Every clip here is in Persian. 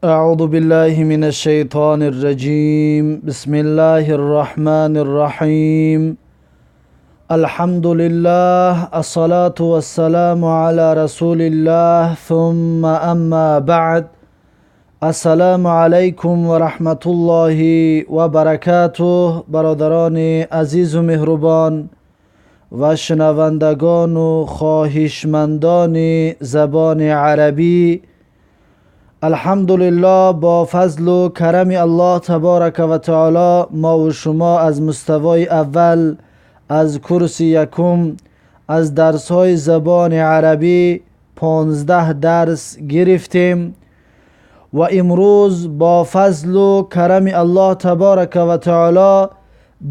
أعوذ بالله من الشيطان الرجيم. بسم الله الرحمن الرحيم. الحمد لله، الصلاة والسلام على رسول الله، ثم أما بعد. السلام عليكم ورحمة الله وبركاته. برادران عزیز و مهربان و شنوندگان و خواهشمندان زبان عربی، الحمدلله با فضل و کرم الله تبارک و تعالی ما و شما از مستوای اول از کورس یکم از درس های زبان عربی 15 درس گرفتیم و امروز با فضل و کرم الله تبارک و تعالی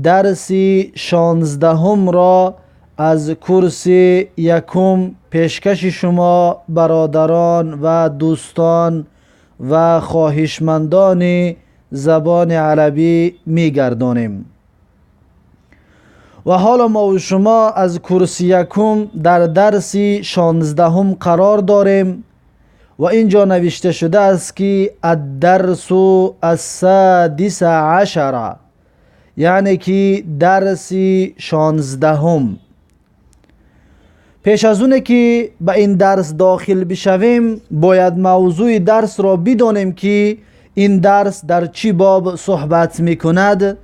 درس 16 را از کورس یکم پیشکش شما برادران و دوستان و خواهشمندان زبان عربی میگردانیم. و حالا ما و شما از کورس یکم در درس 16 قرار داریم و اینجا نوشته شده است که الدرس السادس عشر، یعنی که درس 16. پیش از اونه که به این درس داخل بشویم باید موضوع درس را بدانیم که این درس در چی باب صحبت میکند.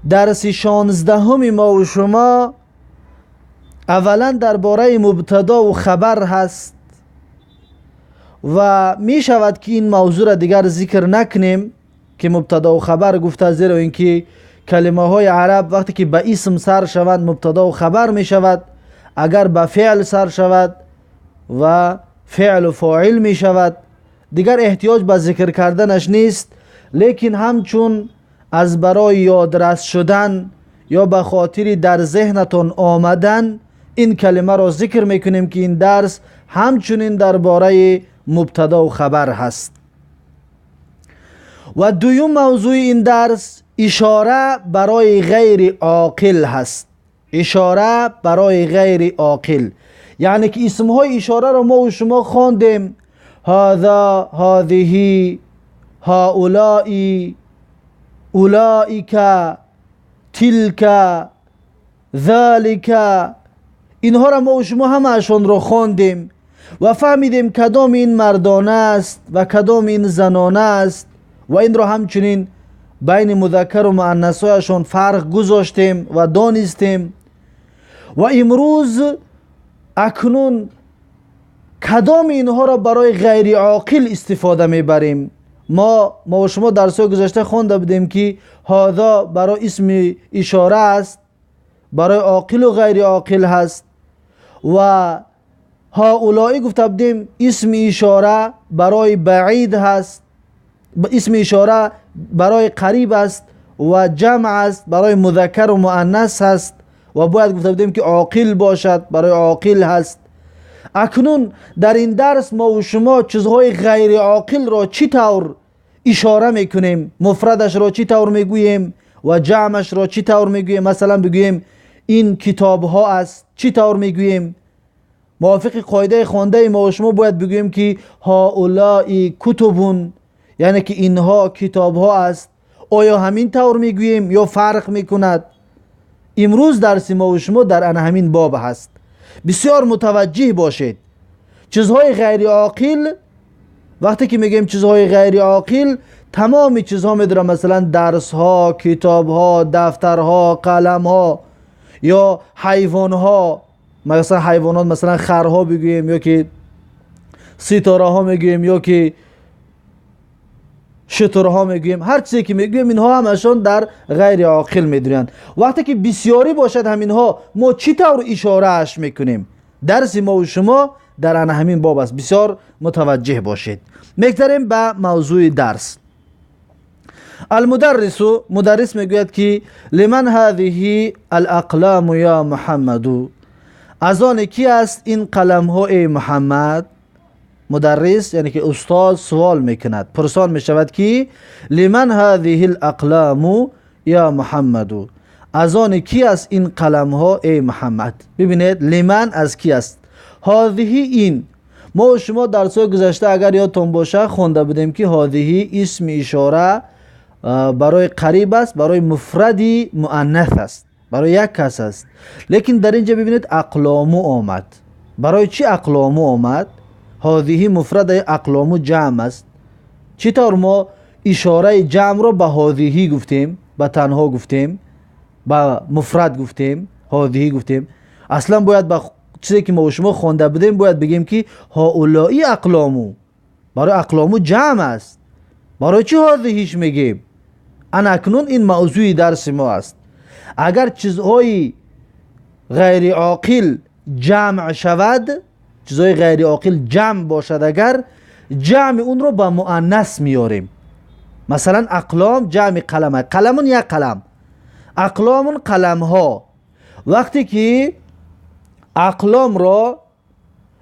درس 16 ما و شما اولا درباره مبتدا و خبر هست و می شود که این موضوع را دیگر ذکر نکنیم که مبتدا و خبر گفته، زیرا اینکه کلمه های عرب وقتی که به اسم سر شوند مبتدا و خبر می شود، اگر به فعل سر شود و فعل و فاعل می شود، دیگر احتیاج به ذکر کردنش نیست. لیکن همچون از برای یادرس شدن یا به خاطر در ذهنتون آمدن این کلمه را ذکر میکنیم که این درس همچنین درباره مبتدا و خبر هست. و دوم موضوع این درس اشاره برای غیر عاقل هست. اشاره برای غیر عاقل، یعنی که اسمهای اشاره را ما و شما خواندیم: هذا، هذه، هؤلاء، اولئک، تلک، ذلک. اینها را ما و شما همه‌شان را خواندیم و فهمیدیم کدام این مردانه است و کدام این زنانه است و این را همچنین بین مذکر و مؤنث‌هایشان فرق گذاشتیم و دانستیم. و امروز اکنون کدام اینها را برای غیر عاقل استفاده میبریم. ما و شما درس‌های گذشته خوانده بودیم که هذا برای اسم اشاره است، برای عاقل و غیر عاقل هست، و هؤلاء گفته بودیم اسم اشاره برای بعید هست، اسم اشاره برای قریب است و جمع است برای مذکر و مؤنث هست و باید گفته بودیم که عاقل باشد، برای عاقل هست. اکنون در این درس ما و شما چیزهای غیر عاقل را چی طور اشاره میکنیم، مفردش را چی طور میگوییم و جمعش را چی طور میگوییم. مثلا بگوییم این کتاب ها است، چی طور میگوییم؟ موافق قاعده خوانده ما و شما باید بگوییم که هؤلاء کتبون، یعنی که اینها کتاب ها است. آیا همین طور میگوییم یا فرق میکند؟ امروز درس ما و شما در آن همین باب هست. بسیار متوجه باشید. چیزهای غیر عاقل، وقتی که میگیم چیزهای غیر عاقل، تمام چیزها میدارم، مثلا درس ها، کتاب ها، دفتر ها، قلم ها یا حیوان ها. مثلا حیوانات، مثلا خرها بگوییم یا که ستاره ها میگوییم یا که شترها میگوییم، هر چیزی که میگوییم اینها همشون در غیر عاقل میدونن. وقتی که بسیاری باشد همینها ما چی طور اشاره اش میکنیم؟ درس ما و شما در آن همین باب است. بسیار متوجه باشید. میگذاریم به موضوع درس. مدرس میگوید که لمن هذه الاقلام یا محمد، از آن کی است این قلم ها ای محمد؟ مدرس یعنی که استاد سوال میکند، پرسان میشود که لمن هذه الاقلام یا محمد، از آن کی است این قلم ها ای محمد؟ ببینید لمن از کی است، هذه این ما و شما درس‌های گذشته اگر یادتون باشه خونده بودیم که هذه اسم اشاره برای قریب است، برای مفردی مؤنث است، برای یک کس است. لیکن در اینجا ببینید اقلامو آمد. برای چی اقلامو آمد؟ هذه مفرد اقلامو جمع است. چطور ما اشاره جمع رو به هذه گفتیم، به تنها گفتیم، به مفرد گفتیم، هذه گفتیم؟ اصلا باید با چیزی که ما و شما خوانده بودیم باید بگیم که هؤلاء اقلامو، برای اقلامو جمع است. برای چی هذهش میگیم؟ اکنون این موضوع درس ما است. اگر چیزهای غیر عاقل جمع شود، چیزهای غیر عاقل جمع باشد، اگر جمع اون رو با مؤنث میاریم. مثلا اقلام جمع قلمه، قلمون یک قلم، اقلامون قلم ها. وقتی که اقلام را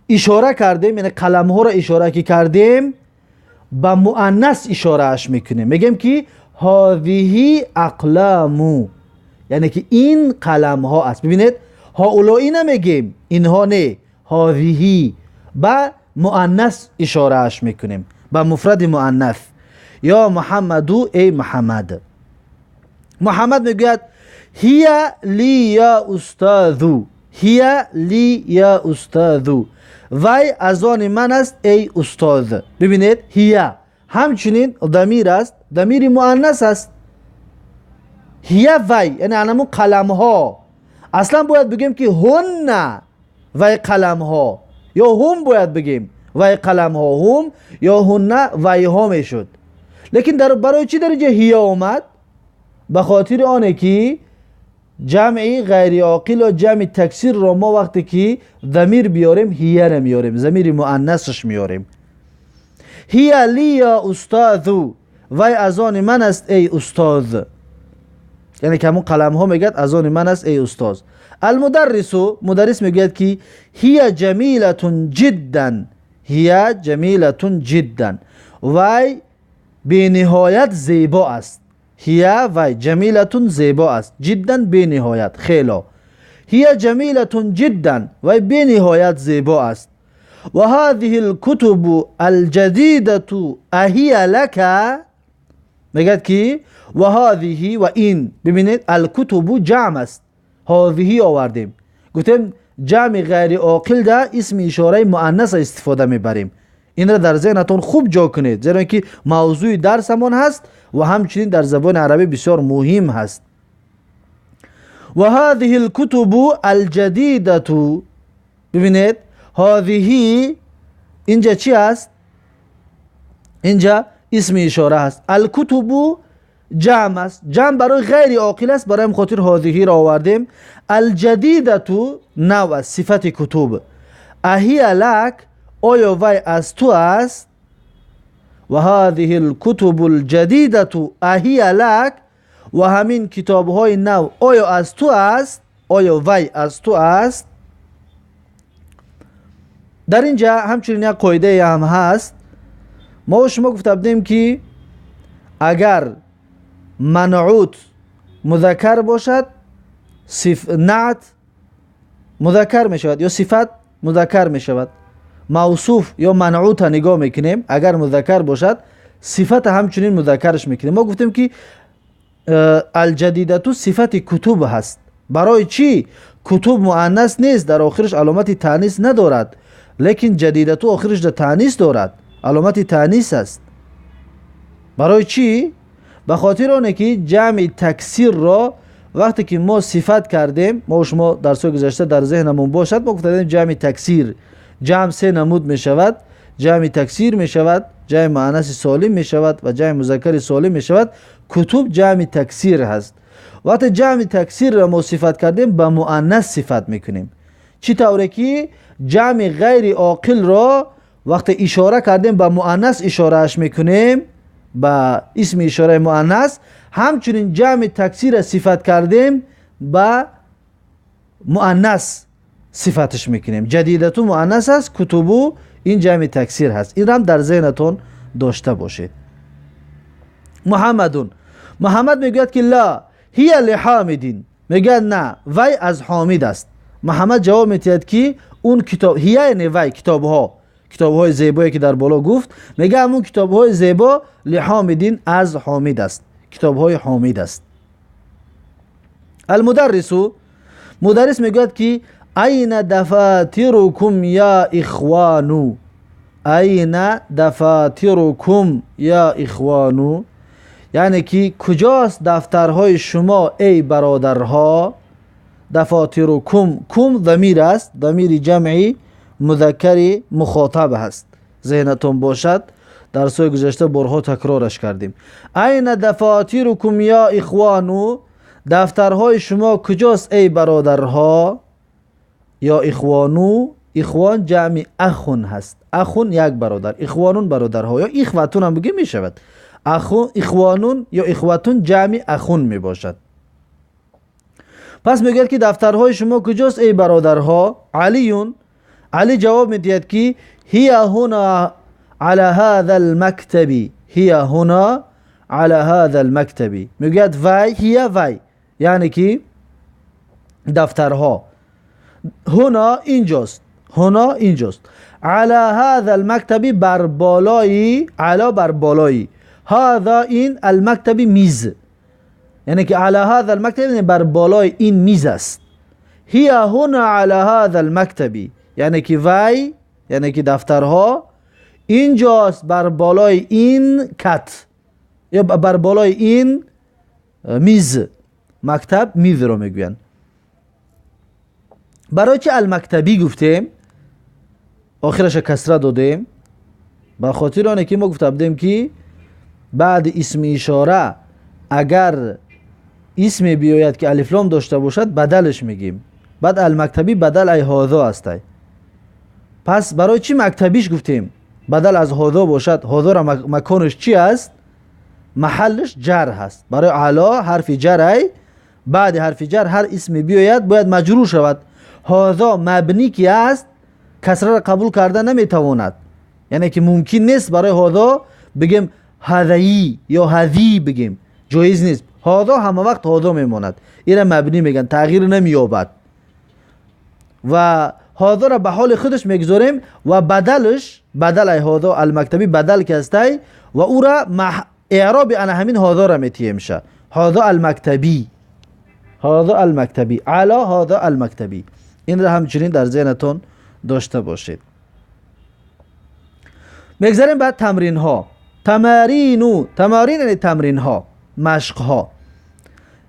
اشاره کردیم، یعنی قلم ها را اشاره که کردیم، با مؤنث اشاره اش میکنیم، میگیم که هذه اقلامو، یعنی که این قلم ها است. ببینید هؤلاء نمیگیم، اینها نه، هذه با مؤنث اشاره اش میکنیم، با مفرد مؤنث. یا محمدو، ای محمد. محمد میگوید هی لی یا استاذو، هی لی یا استاذو، وی از آن من است ای استاد. ببینید هی همچنین ضمیر است، ضمیر مؤنث است. هی وی یعنی انمون قلم ها. اصلا باید بگیم که هن وی قلم ها، یا هم باید بگیم وی قلم ها، هم یا هن وی ها میشد. لیکن برای چی درجه هی آمد؟ به خاطر آنه که جمعی غیر عاقل و جمع تکسیر را ما وقتی که ضمیر بیاریم هی نمیاریم، ضمیر مؤنثش میاریم. هی لی یا استاذو، وی از آن من است ای استاد، یعنی که همون قلم ها میگد از آن من است ای استاد. المدرسو، مدرس میگوید که هی جمیلتون جدا، هی جمیلتون جدا، وی به نهایت زیبا است. هی وی جمیلتون زیبا است، جدا به نهایت، خیلی. هی جمیلتون جدا، وی به نهایت زیبا است. و هذه الكتب الجدیده اهی لک، میگد که و هذه و این، ببینید الکتب جمع است، هذه آوردیم، گفتیم جمع غیر عاقل ده اسم اشاره مؤنث استفاده میبریم. این را در ذهنتون خوب جا کنید، زیرا که موضوع درسمون هست و همچنین در زبان عربی بسیار مهم هست. و هذه الكتب الجدیده، ببینید هذه اینجا چی است؟ اینجا اسم اشاره است. الکتب جمع است، جمع برای غیر عاقل است، برای خاطر هذه را آوردیم. الجدیده نوع صفت کتب. اهی لک، آیا وی از تو است؟ و هذه الكتب الجدیده اهی لک، و همین کتاب های نو آیا از تو است؟ آیا وی از تو است؟ در اینجا همچنین یک قاعده هم هست. ما و شما گفته بودیم که اگر منعوت مذکر باشد نعت مذکر می شود یا صفت مذکر می شود. موصوف یا منعوت نگاه میکنیم، اگر مذکر باشد صفت همچنین مذکرش میکنیم. ما گفتیم که الجدیده صفت کتب هست. برای چی؟ کتب مؤنث نیست، در آخرش علامت تانیث ندارد، لیکن جدیده آخرش در تانیث دارد، علامت تانیث است. برای چی؟ به خاطر آنه که جمع تکسیر را وقتی که ما صفت کردیم، ما و شما درس‌های گذشته در ذهنمون باشد، ما گفتیم جمع تکسیر جمع سه نمود می شود. جمع تکسیر می شود، جمع مؤنث سالم می شود و جمع مذکر سالم می شود. کتب جمع تکسیر هست. وقتی جمع تکسیر را ما صفت کردیم به مؤنث صفت میکنیم. چی طوره که جمع غیر عاقل را وقتی اشاره کردیم به مؤنث اشاره اش میکنیم با اسم اشاره مؤنث، همچنین جمع تکسیر صفت کردیم به مؤنث صفتش میکنیم. جدیدتو مؤنث است، کتبو این جمع تکسیر هست. این هم در ذهنتون داشته باشید. محمد میگوید که لا هی لحامدین، میگه نه وی از حامد است. محمد جواب میدهد که اون کتاب هی یعنی وی، کتاب کتاب‌های زیبایی که در بالا گفت، میگه همون کتاب‌های زیبا لحامدین از حامد است، کتاب‌های حامد است. مدرس میگوید که این دفاترکم یا اخوانو، این دفاترکم یا اخوانو، یعنی که کجاست دفترهای شما ای برادرها. دفاترکم، کم ضمیر است، ضمیر جمعی مذکر مخاطب هست، ذهنتون باشد، در سوی گذشته بارها تکرارش کردیم. این دفاترکم یا اخوانو، دفترهای شما کجاست ای برادرها. یا اخوانو، اخوان جمع اخون هست، اخون یک برادر، اخوانون برادرها، یا اخوتون هم بگیم می شود. اخوانون یا اخوتون جمع اخون می باشد. پس میگه که دفترهای شما کجاست ای برادرها. علی جواب میدهد که هی هنا على هذا المكتب، هی هنا على هذا المكتب. میگه وی یعنی که دفترها، هنا اینجاست، هنا اینجاست، على هذا المكتب بر بالای، علا بر بالای، هذا این، المكتب میز، یعنی که على هذا المكتب یعنی بر بالای این میز است. هی هنا على هذا المكتب یعنی که وی، یعنی که دفترها اینجاست بر بالای این کت، یا بر بالای این میز. مکتب میز رو میگوین. برای چه المکتبی گفتیم، آخرش کسره دادیم؟ به خاطر آنه که ما گفته بودیم که بعد اسم اشاره اگر اسم بیاید که الف لام داشته باشد بدلش میگیم. بعد المکتبی بدل ای هذا است. پس برای چی مکتبیش گفتیم بدل از هذا باشد؟ هذا را مکانش چی است؟ محلش جر هست. برای علا حرف جر ای، بعد حرف جر هر اسم بیاید باید مجرور شود. هذا مبنی که است کسره را قبول کرده نمیتواند، یعنی که ممکن نیست برای هذا بگیم هذی یا هذی بگیم، جایز نیست. هذا همه وقت هذا میماند، این را مبنی میگن، تغییر نمییابد. و هذا را به حال خودش میگذاریم و بدلش، بدل ای هذا المکتبی بدل که استی و او را اعراب انا همین هذا را میتیم شه. هذا المکتبی، هذا المکتبی، علا هذا المکتبی. این را همچنین در ذهنتون داشته باشید. میگذاریم بعد تمرین ها. تمارین یعنی تمرین ها، مشق ها.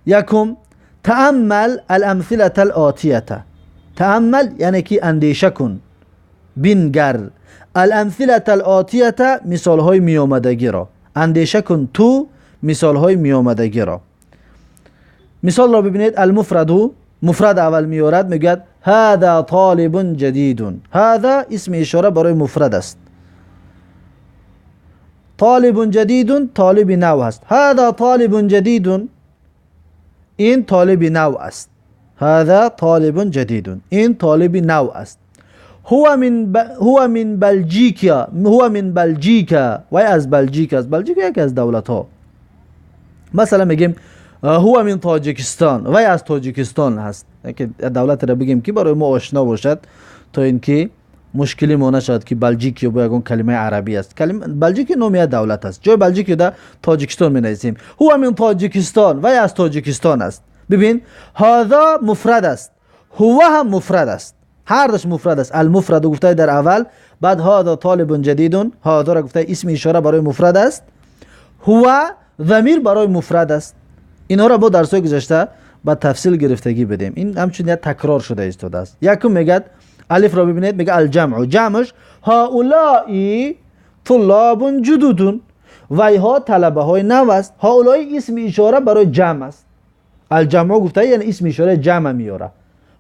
یکم، تأمل الامثله الآتیه. تأمل یعنی که اندیشه کن، بینگر. الامثله الآتیه مثال های می آمدگی را، اندیشه کن تو مثال های می آمدگی را. مثال را ببینید. المفرد، مفرد اول میارد، میگه هذا طالب جدید. هذا اسم اشاره برای مفرد است. طالب جدید طالب نو است. هذا طالب جدید، این طالب نو است. هذا طالب جدید، این طالب نو است. هو من بلژیکا، هو من بلژیکا، و از بلژیک است. بلژیک یکی از دولت ها. مثلا میگیم هو من تاجیکستان، و از تاجیکستان هست، که دولت را بگیم که برای ما آشنا باشد تا اینکه مشکلی ما نشد که بلژیک یا بگیم کلمه عربی است. کلمه بلژیک نام دولت است. جای بلژیک در تاجیکستان می نویسیم. هو من تاجیکستان، و از تاجیکستان است. ببین هذا مفرد است، هو هم مفرد است، هر دوش مفرد است. المفرد گفته در اول، بعد هذا طالب جدید، هذا را گفته اسم اشاره برای مفرد است، هو ضمیر برای مفرد است. اینا را با درس‌های گذشته با تفصیل گرفتگی بدیم. این همچنین تکرار شده ایستاده است. یکم میگه الف را ببینید، میگه الجمع، جمعش هؤلاء طلاب جدود، وی ها طلبه های نو است. هؤلاء اسم اشاره برای جمع است. الجمع گفته یعنی اسم اشاره جمع میاره.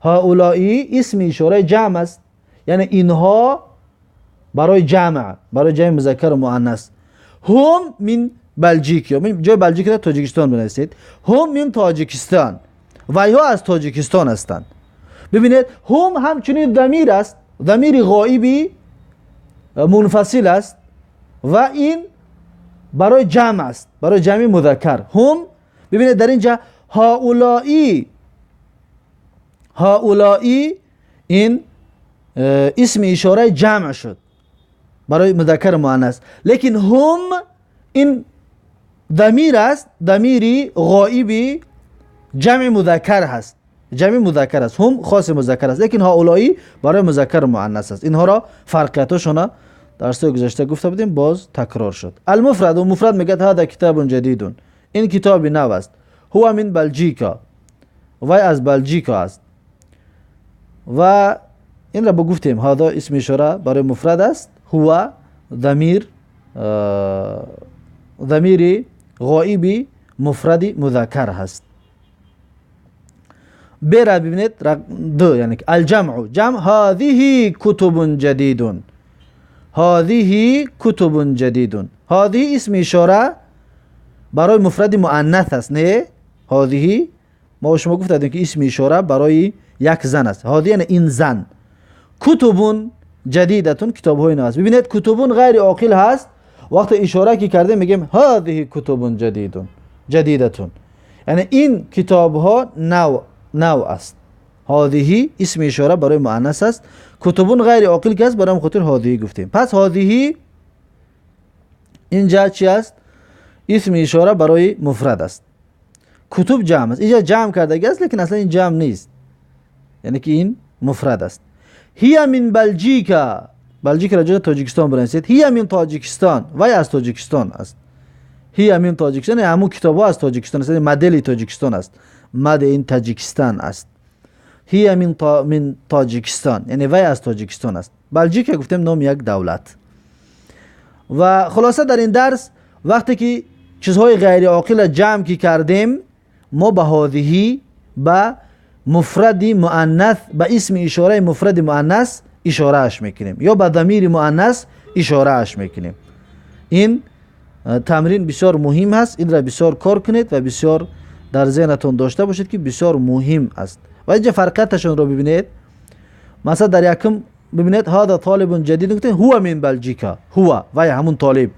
هؤلاء اسم اشاره جمع است، یعنی اینها برای جمع، برای جمع مذکر و مؤنث. هم من بلژیک، جای بلژیک را تاجیکستان بنویسید. هم من تاجیکستان، وی ها از تاجیکستان هستند. ببینید هم همچنین ضمیر است، ضمیر غائبی منفصل است و این برای جمع است، برای جمع مذکر. هم ببینید در اینجا هؤلاء این اسم اشاره جمع شد. برای مذکر مؤنث. لیکن هم این ضمیر است، ضمیری غائبی جمع مذکر هست، جمع مذکر است. هم خاص مذکر است، لیکن هؤلاء برای مذکر مؤنث است. اینها را فرقیتشون درس گذشته گفته بودیم، باز تکرار شد. المفرد، و مفرد میگه هذا کتاب جدید، این کتاب نو است. هو من بلژیکا، وای از بلژیکا است. و این را بگفتیم هذا اسم اشاره برای مفرد است. هو ضمیر غائبی مفرد مذکر هست. برا ببینید دو، یعنی الجمع، جمع هذه کتب جدید، هذه کتب جدید. هذه اسم اشاره برای مفرد مؤنث است. نه هذه ما شما گفتیم که اسم اشاره برای یک زن است. هذه یعنی این زن. کتب جدیدتون، کتاب های نو است. ببینید کتبون غیر عاقل هست، وقت اشاره که کرده میگیم هذه کتب جدیدتون، یعنی این کتاب ها نو است. هذه اسم اشاره برای مؤنث است. کتبون غیر عاقل که است، برای خاطر هذه گفتیم. پس هذه اینجا چی است؟ اسم اشاره برای مفرد است. کتب جمع است، اینجا جمع کرده است، لیکن اصلا این جمع نیست، یعنی که این مفرد است. هی من بلژیکا، بلژیک را جای تاجیکستان برنسید. هی من تاجیکستان، وای از تاجیکستان است. هی من تاجیکستان، همون کتاب ها از تاجیکستان است، مدل تاجیکستان است، مد این تاجیکستان است. هی من تاجیکستان، یعنی وای از تاجیکستان است. بلژیک گفتم نام یک دولت. و خلاصه در این درس وقتی که چیزهای غیر عاقل جمع کی کردیم، ما به هذه، به مفرد مؤنث، به اسم اشاره مفرد مؤنث اشاره اش میکنیم، یا به ضمیر مؤنث اشاره اش میکنیم. این تمرین بسیار مهم است، این را بسیار کار کنید و بسیار در ذهنتون داشته باشید که بسیار مهم است. و اینجا فرقیتشون رو ببینید. مثلا در یکم ببینید هذا طالب جدید، گفتیم هو من بلژیکا، هو و همون طالب.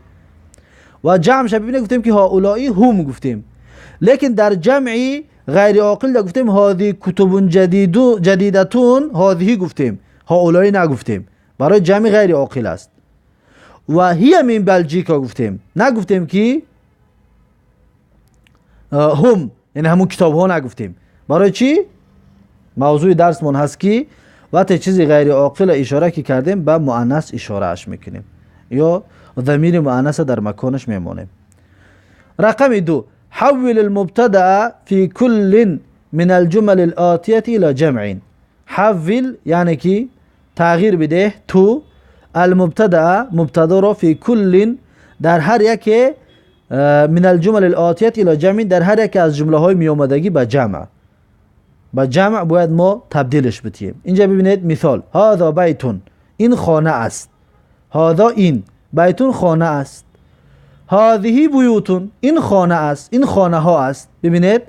و جمعش ببینید گفتیم که هؤلاء هم گفتیم. لیکن در جمعی غیر عاقل گفتیم هذه کتب جدیدتون، هذه گفتیم، هؤلاء نگفتیم، برای جمع غیر عاقل است. و هی من بلژیکا گفتیم، نگفتیم که هم، یعنی همون کتاب ها نگفتیم. برای چی؟ موضوع درس من هست که وقتی چیزی غیر عاقل اشاره که کردیم به مؤنث اشاره اش میکنیم، یا ضمیر مؤنث در مکانش میمونه. رقم 2، حول المبتدا في كل من الجمل الآتية الى جمع. حول یعنی که تغییر بده تو المبتدا، مبتدا رو، فی کل در هر یک من الجمل الآتیه الى جمع، در هر یک از جمله های می آمدگی به جمع، به جمع باید ما تبدیلش بدیم. اینجا ببینید مثال، هذا بیتون، این خانه است. هذا این، بیتون خانه است. هذه بیوتون، این خانه است، این خانه ها است. ببینید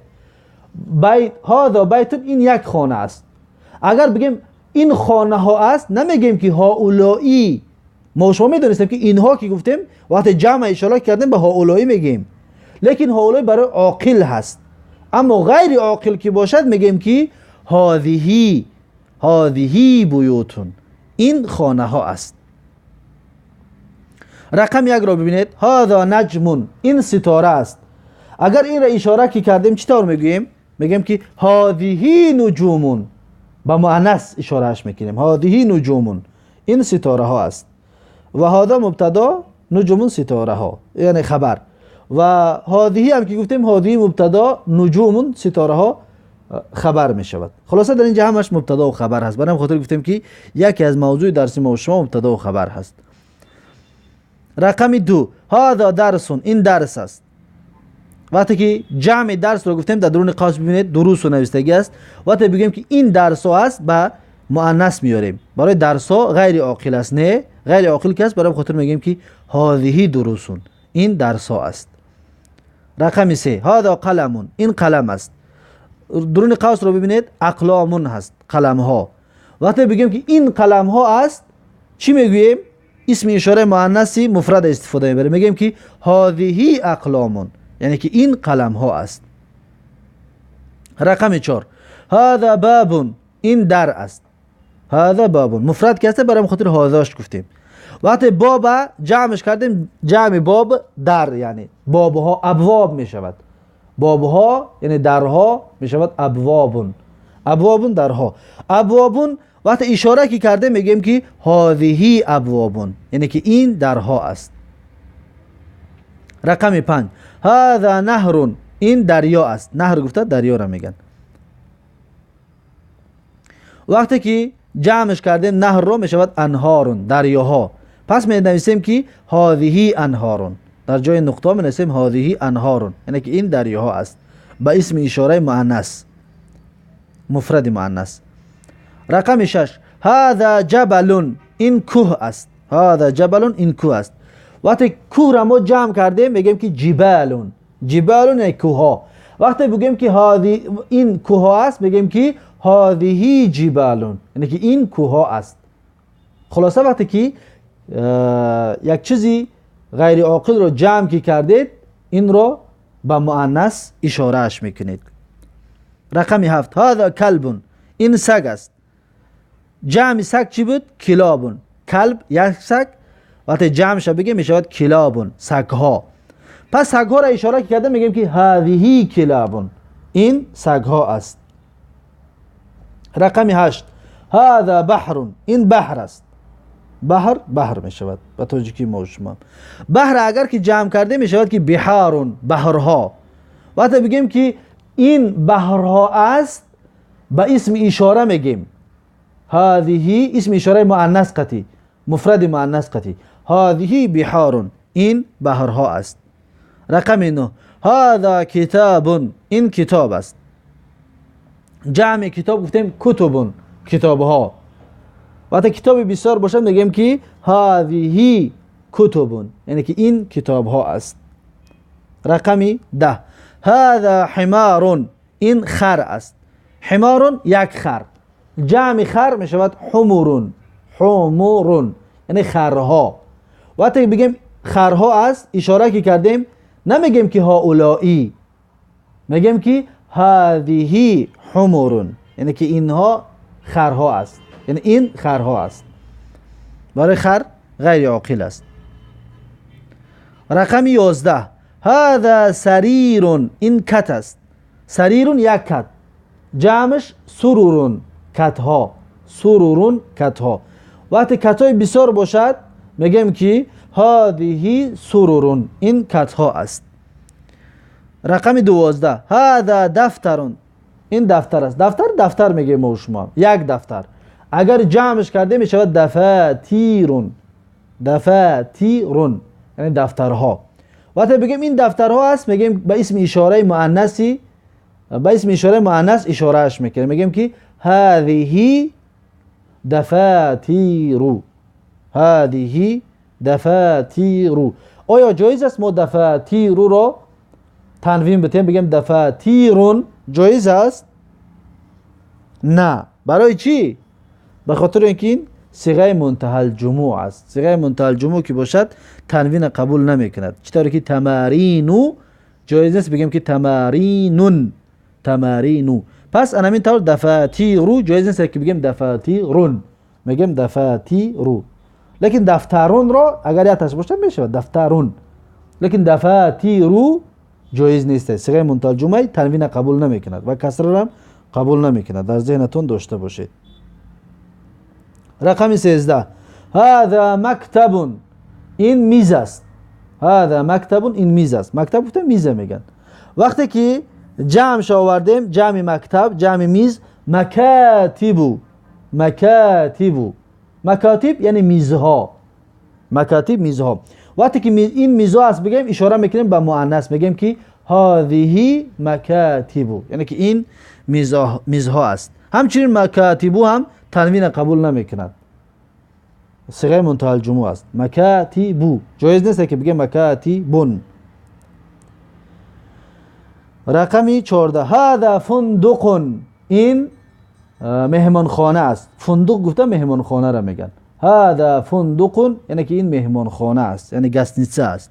بیت، هذا بیتون، این یک خانه است. اگر بگیم این خانه ها است، نمیگیم که هؤلائی. ما شما میدونستیم که اینها که گفتیم وقتی جمع اشاره کردیم به هؤلائی میگیم، لیکن هؤلائی برای عاقل هست. اما غیر عاقل که باشد میگیم که هذه بیوتون، این خانه ها است. رقم 1 رو ببینید، هذا نجم، این ستاره است. اگر این را اشاره که کردیم چطور میگیم؟ میگیم که هذه نجوم، با مؤنث اشارهش میکنیم، هذه نجوم، این ستاره ها است. و هذا مبتدا، نجوم ستاره ها، یعنی خبر. و هذه هم که گفتیم، هذه مبتدا، نجوم ستاره ها خبر میشود. خلاصه در اینجا همش مبتدا و خبر هست. برای خاطر گفتیم که یکی از موضوع درس ما و شما مبتدا و خبر هست. رقم 2، هذا درس، این درس است. وقتی که جمع درس رو گفتیم در درون قوس ببینید دروس و نوشتگی است. وقتی بگیم که این درس ها است با مؤنث میاریم، برای درس ها غیر عاقل است. نه غیر عاقل که است، برای خاطر میگیم که هذه دروسون، این درس ها است. رقم 3، هذا قلم، این قلم است. درون قوس رو ببینید اقلام هست، قلم ها. وقتی بگیم که این قلم ها است، چی میگوییم؟ اسم اشاره مؤنثی مفرد استفاده میبریم، میگیم که هذه اقلام، یعنی که این قلم ها است. رقم 4، هذا باب، این در است. هذا باب مفرد که است، برای خاطر هذاش گفتیم. وقتی باب جمعش کردیم، جمع باب در، یعنی بابها ابواب می شود. بابها یعنی درها می شود ابوابون. ابوابون درها. ابوابون وقتی اشاره که کرده میگیم که هذه ابوابون، یعنی که این درها است. رقم 5 هذا نهر، این دریا است. نهر گفته دریا را میگن. وقتی که جمعش کردیم نهر رو میشود انهارون، دریاها. پس می نویسیم که هذه انهارون، در جای نقطه می نویسیم هذه انهارون، یعنی که این دریاها است با اسم اشاره مؤنث، مفرد مؤنث. رقم 6 هذا جبل، این کوه است. هذا جبل، این کوه است. وقتی کوه را ما جمع کردیم میگیم که جبالون. جبالون یعنی کوه ها. وقتی بگیم که هذه این کوه ها است میگیم که هذه جبالون، یعنی که این کوه ها است. خلاصه وقتی که یک چیزی غیر عاقل رو جمع کی کردید، این رو با مؤنث اشاره اش میکنید. رقم 7 هذا کلب، این سگ است. جمع سگ چی بود؟ کلابون. کلب یک سگ، وقتی جمعش بگیم میشود کلابون، سگ ها. پس سگ ها را اشاره کرده میگیم که هذه کلابون، این سگ ها است. رقم 8 هذا بحر، این بحر است. بحر می شود به توجه که ما شما بحر اگر که جمع کرده می شود که بحارون، بحرها. وقتی بگیم که این بحرها است با اسم اشاره میگیم هذه، اسم اشاره مؤنث قطعی، مفرد مؤنث قطعی. هذه بحارون، این بحرها است. رقم 9 هذا کتاب، این کتاب است. جمع کتاب گفتیم کتبون، کتابها. وقتی کتاب بسیار باشد میگیم که هذه کتبون، یعنی که این کتاب ها است. رقم 10 هذا حمار، این خر است. حمار یک خر. جمع خر می شود حمورون. حمورون یعنی خرها. وقتی بگیم خرها است اشاره که کردیم نمیگیم که هؤلائی، میگیم که هذه حمورون، یعنی که اینها خرها است، یعنی این خرها است. برای خر غیر عاقل است. رقم 11 هذا سریر، این کت است. سریرون یک کت. جمعش سرورون، کت ها. سرورون کت ها. وقتی کت های بسیار باشد میگیم که هذه سرورون، این کت ها است. رقم 12 هذا دفترون، این دفتر است. دفتر میگیم ما شما، یک دفتر. اگر جمعش کرده میشود دفاتیرون. دفاتیرون یعنی دفترها. وقتی بگیم این دفترها است میگیم به اسم اشاره مؤنثی، به اسم اشاره مؤنث اشاره اش میکنیم، میگیم که هذه دفاتیرو. هذه دفاتیرو. آیا جایز است ما دفاتیرو رو تنوین بتیم بگیم دفاتیرون؟ جایز است؟ نه. برای چی؟ به خاطر اینکه این صیغه منتهی الجموع است. صیغه منتهی الجموع که باشد تنوین قبول نمیکند. چطوری که تمارینو جایز است بگیم که تمارینون. تمارینو. پس انا همین طور دفاتیرو جایز است که بگیم دفاتیرون، میگیم دفاتیرو. لیکن دفترون را اگر یا تاش باشه میشه دفترون، لیکن دفاتیرو جایز نیست. صیغه منتهی الجموع تنوین قبول نمیکند و کسر را قبول نمیکند. در ذهنتون داشته باشید. رقم 13 هذا مکتب، این میز است. هذا مکتب، این میز است. مکتب گفتم میز میگن. وقتی که جمعش آوردیم جمع مکتب، جمع میز مکاتبو. مکاتبو. مکاتب یعنی میزها. مکاتب میزها. وقتی که این میزها است بگیم اشاره میکنیم به مؤنث، میگیم که هذه مکاتبو، یعنی که این میزها است. همچنین مکاتبو هم تنوین قبول نمیکند. صیغه منتهی الجموع است. مکاتبو جایز نیست که بگیم مکاتبون. رقم 14 هذا فندق، این مهمانخانه است. فندق گفته مهمانخانه را میگن. هذا فندق یعنی که این مهمانخانه است، یعنی گستنیڅه است.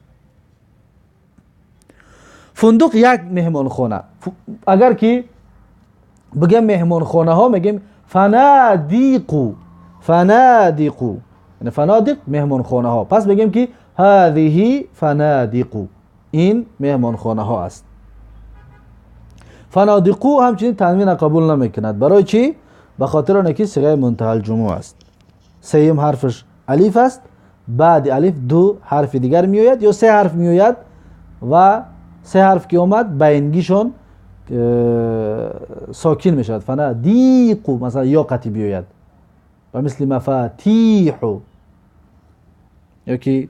فندق یک مهمانخانه. اگر که بگیم مهمانخانه ها میگیم فنادیقو. فنادیقو یعنی فنادق مهمان خانه ها. پس بگیم که هذه فنادق، این مهمان خانه ها است. فنادقو همچنین تنوین قبول نمیکند. برای چی؟ به خاطر آنکه صیغه منتهی الجموع است. سیم حرفش الف است، بعد الف دو حرف دیگر میآید یا سه حرف میآید و سه حرف که اومد بینگیشون ساکن میشود. فنادیقو مثلا یا قطی بیاید و مثل مفاتیحو یا که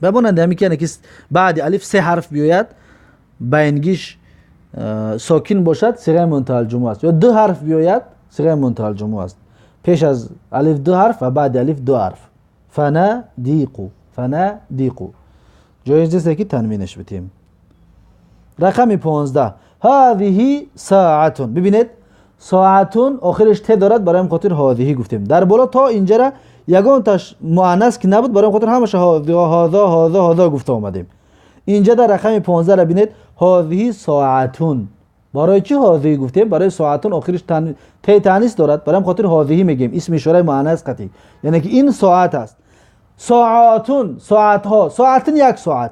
بمانند همی که بعد الف سه حرف بیاید بینگیش ساکن باشد صیغه منتهی الجموع است، یا دو حرف بیاید صیغه منتهی الجموع است. پیش از الف دو حرف و بعد الف دو حرف. فنادیقو، فنادیقو جایز است که تنوینش بتیم. رقم 15 هذه ساعتون. ببینید ساعتون آخرش ت دارد، برای خاطر هذه گفتیم. در بالا تا اینجا را یگان تاش مؤنث که نبود، برای خاطر همش هذا گفته اومدیم. اینجا در رقم 15 را ببینید هذه ساعتون. برای چی هذه گفتیم؟ برای ساعتون آخرش ت تانیث دارد، برای خاطر هذه میگیم، اسم اشاره مؤنث قطعی، یعنی که این ساعت است. ساعتون، ساعت ها. ساعتون یک ساعت،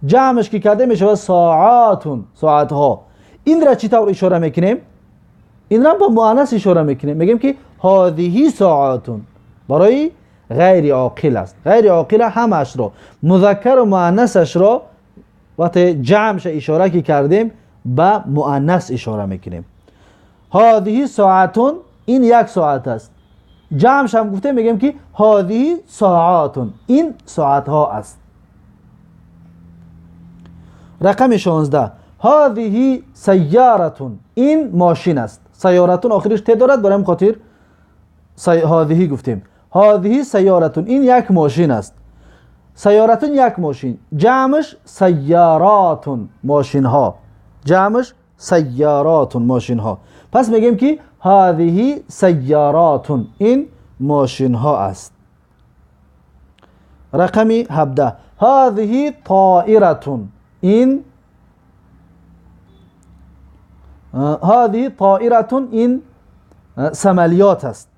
جمعش که کرده میشه ساعاتون، ساعت ها. این را چی طور اشاره میکنیم؟ این را با مؤنث اشاره میکنیم، میگیم که هذه ساعتون. برای غیر عاقل است. غیر عاقل همش را مذکر و مؤنثش را وقتی جمعش اشاره که کردیم با مؤنث اشاره میکنیم. هذه ساعتون، این یک ساعت است. جمعش هم گفته میگیم که هذه ساعاتون، این ساعت ها است. رقم 16 هذه سیارتون، این ماشین است. سیارتون آخرش ت دارد، برای خاطر هذه گفتیم. هذه سیارتون، این یک ماشین است. سیارتون یک ماشین، جمعش سیاراتون، ماشین ها. جمعش سیاراتون، ماشین ها. پس میگیم که هذه سیاراتون، این ماشین ها است. رقم 17 هذه طائرتون، این هذه طائرتون، این سمالیات است،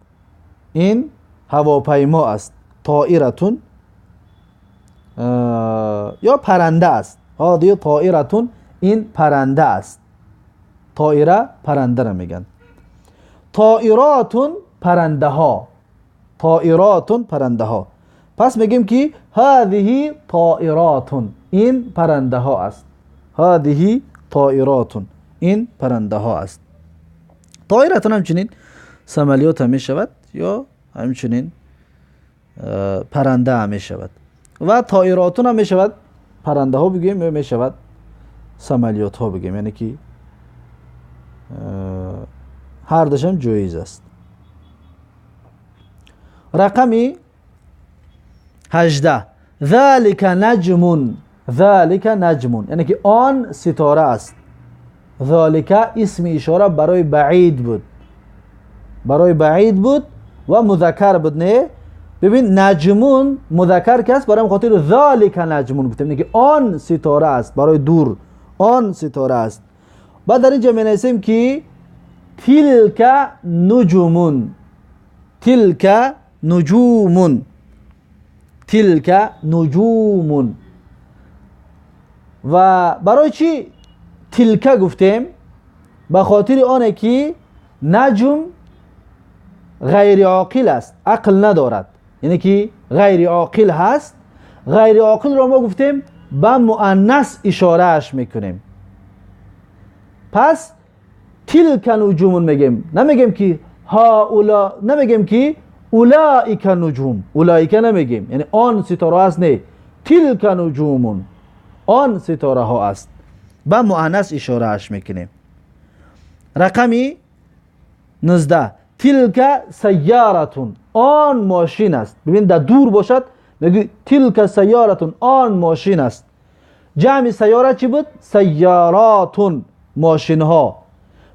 این هواپیما است. طائرتون یا پرنده است. هذه طائرتون، این پرنده است. طائره پرنده را میگن. طائراتون پرنده ها، طائراتون پرنده ها. پس میگیم که هذه طائراتون، این پرنده ها است. هذه طائراتون، این پرنده ها است. طائراتون همچنین سمالیات هم میشود یا همچنین پرنده هم میشود و طائراتون هم میشود پرنده ها بگیم یا میشود سمالیات ها بگیم، یعنی که هر دشم جایز است. رقمی 18 ذالک نجمون. ذالک نجمون یعنی که آن ستاره است. ذالک اسم اشاره برای بعید بود، برای بعید بود و مذکر بود. نه ببین نجمون مذکر که است، برای خاطر ذالک نجمون گفتیم، یعنی که آن ستاره است، برای دور آن ستاره است. بعد در اینجا می نویسیم که تلک نجومون، تلک نجومون، تلک نجومون. و برای چی تلک گفتیم؟ به خاطر آنه که نجم غیر عاقل است، عقل ندارد، یعنی که غیر عاقل هست. غیر عاقل را ما گفتیم به مؤنث اشاره اش میکنیم. پس تلک نجوم میگیم، نمیگیم که هؤلاء، نمیگیم که اولئک نجوم، اولئک نمیگیم، یعنی آن ستاره است. نه، تلک نجوم، آن ستاره ها است، به مؤنث اشاره اش میکنیم. رقمی 19 تلک سیارتون، آن ماشین است. ببین در دور باشد میگی تلک سیارتون، آن ماشین است. جمع سیاره چی بود؟ سیاراتون، ماشین ها.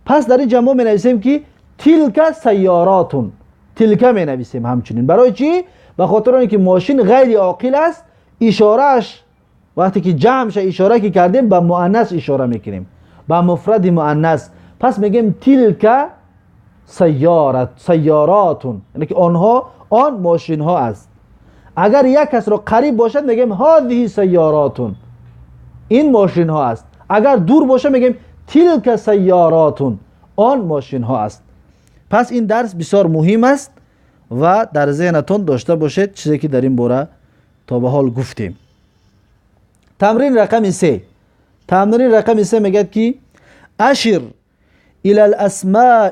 پس در این جمع می نویسیم که تلک سیاراتون، تلک می نویسیم همچنین. برای چی؟ به خاطر اینکه ماشین غیر عاقل است، اشارهش وقتی که جمعش اشاره که کردیم به مؤنث اشاره میکنیم، به مفرد مؤنث. پس میگیم تلک سیارات، سیاراتون، یعنی که آنها آن ماشین ها است. اگر یک کس را قریب باشد میگیم هذه سیاراتون، این ماشین ها است. اگر دور باشه میگیم تلک سیاراتون، آن ماشین ها است. پس این درس بسیار مهم است و در ذهنتون داشته باشید چیزی که در این باره تا به حال گفتیم. تمرین رقم 3. تمرین رقم 3 میگه که اشر الى الاسماء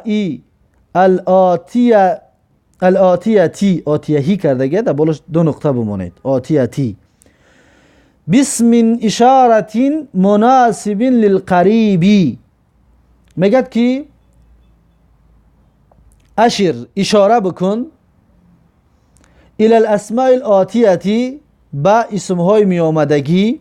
الاتیتی، آتیهی کردگه در بالش 2 نقطه بمانید، آتیتی باسم اشارت مناسب للقریب. میگه که اشر اشاره بکن الى الاسماء الاتیتی با اسم های می آمدگی،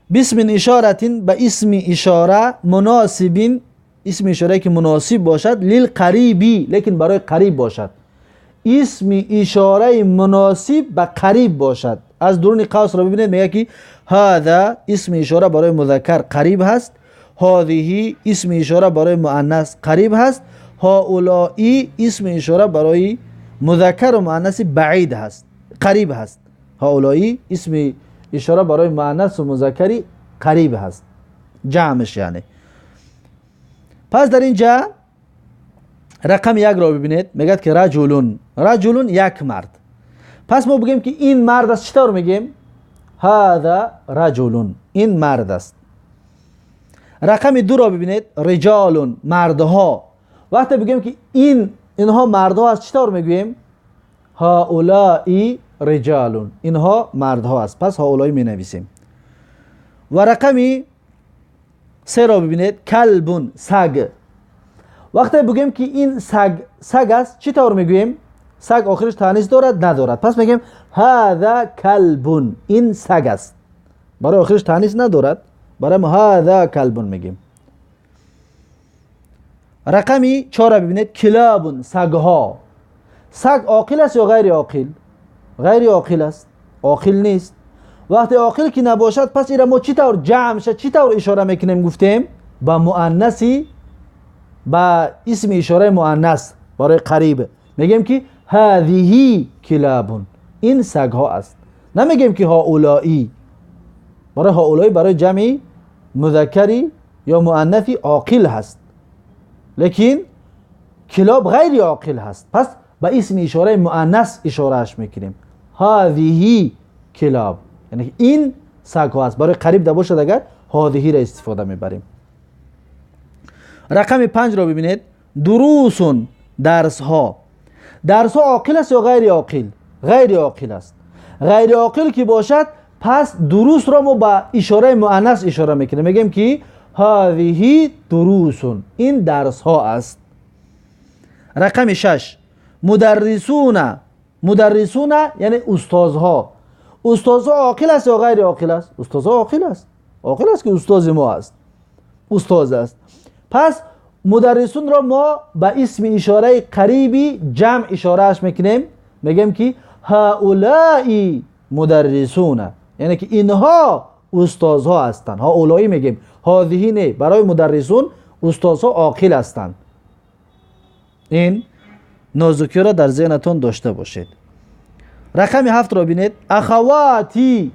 باسم اشارت با اسم اشاره مناسب، اسم اشاره که مناسب باشد، للقریبی لیکن برای قریب باشد. اسم اشاره مناسب با قریب باشد. از درون قوس را ببینید میگه که هذا اسم اشاره برای مذکر قریب هست، هذه اسم اشاره برای مؤنث قریب هست، هؤلاء اسم اشاره برای مذکر و مؤنث بعید هست، قریب هست. هؤلاء اسم اشاره برای مؤنث و مذکری قریب هست، جمعش یعنی. پس در اینجا رقم 1 را ببینید میگه که رجلون، رجلون یک مرد. پس ما بگیم که این مرد است، چطور میگیم؟ هذا رجلون، این مرد است. رقم 2 را ببینید رجالون، مردها. وقتی بگیم که اینها مردها است، چطور میگیم؟ هؤلاء رجالون، اینها مردها است. پس هؤلاء می نویسیم. و رقم 3 را ببینید کلبون، سگ. وقتی بگیم که این سگ است، چطور میگویم؟ سگ آخرش تانیث دارد ندارد؟ پس میگیم هذا کلبون، این سگ است. برای آخرش تانیث ندارد، برای ما هذا کلبون میگیم. رقم 4 را ببینید کلابون، سگها. سگ عاقل است یا غیر عاقل؟ غیر عاقل است، عاقل نیست. وقتی عاقل که نباشد پس این را ما چطور جمع شد، چطور اشاره میکنیم؟ گفتیم با مؤنثی، با اسم اشاره مؤنث برای قریب میگیم که هذه کلابون، این سگ ها است. نمیگیم که هؤلائی، برای هؤلائی برای جمع مذکری یا مؤنثی عاقل هست، لیکن کلاب غیر عاقل هست. پس با اسم اشاره مؤنث اشارهش میکنیم، هذه کلاب، یعنی این سگ ها است. برای قریب ده باشد اگر هذه را استفاده میبریم. رقم 5 را ببینید دروسون، درس ها. درس ها عاقل است یا غیر عاقل؟ غیر عاقل است. غیر عاقل که باشد پس دروس را ما با اشاره مؤنث اشاره میکنیم، میگیم که هذه دروسون، این درس ها است. رقم 6 مدرسون، مدرسون یعنی استادها. استادها عاقل است یا غیر عاقل است؟ استادها عاقل است، عاقل است که استاد ما است، استاد است. پس مدرسون را ما با اسم اشاره قریبی جمع اشارهش میکنیم، میگیم که هؤلاء مدرسون، یعنی که اینها استادها هستند. هؤلاء میگیم، هذه نه. برای مدرسون استادها عاقل هستند. این نازکی را در ذهنتون داشته باشید. رقم 7 را بینید اخواتی،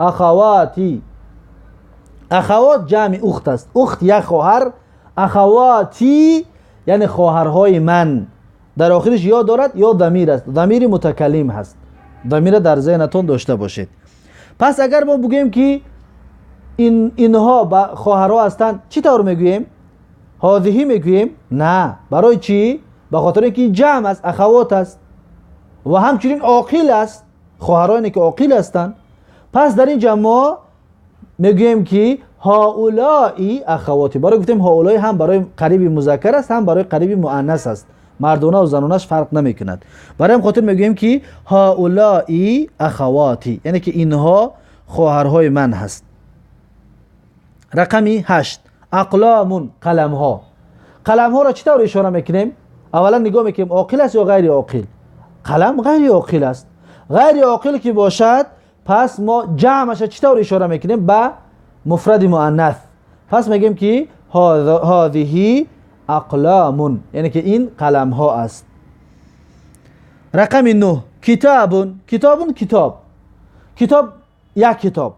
اخواتی. اخوات جمع اخت است، اخت یک خواهر. اخواتی یعنی خواهرهای من. در آخرش یا دارد یا ضمیر است، ضمیر متکلم هست. ضمیر در ذهنتون داشته باشید. پس اگر ما بگیم که اینها با خواهرها هستند، چی طور میگوییم؟ هذه میگوییم؟ نه. برای چی؟ به خاطر اینکه جمع است، اخوات است و همچنین عاقل است، خواهرانی که عاقل هستند. پس در این جمع میگوییم که هؤلاء اخواتی. برای گفتیم هؤلاء هم برای قریب مذکر است، هم برای قریب مؤنث است، مردانه و زنانش فرق نمیکند. برای هم خاطر میگوییم که هؤلاء اخواتی، یعنی که اینها خواهرهای من هست. رقمی 8 اقلام، قلم ها. قلم ها را چطور اشاره میکنیم؟ اولا نگاه میکنیم عاقل است یا غیر عاقل. قلم غیر عاقل است. غیر عاقل که باشد پس ما جمعش چطور اشاره میکنیم؟ با مفرد مؤنث. پس میگیم که هذه اقلام، یعنی که این قلم ها است. رقم 9 کتابون. کتابون کتاب. کتاب یک کتاب.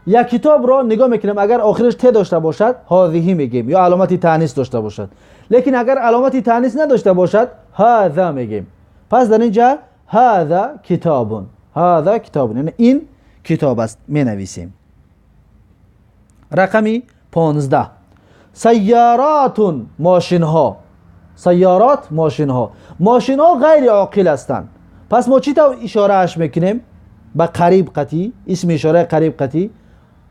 یک کتاب را نگاه میکنیم اگر آخرش ت داشته باشد هذه میگیم یا علامتی تانیث داشته باشد. لیکن اگر علامتی تانیث نداشته باشد هذا میگیم. پس در اینجا هذا کتابون. هذا کتابون یعنی این کتاب است می نویسیم. رقمی 15 سیارات ماشین ها. سیارات ماشین ها. ماشین ها غیر عاقل هستند. پس ما چی طور اشاره اش میکنیم؟ به قریب قطعی. اسم اشاره قریب قطعی.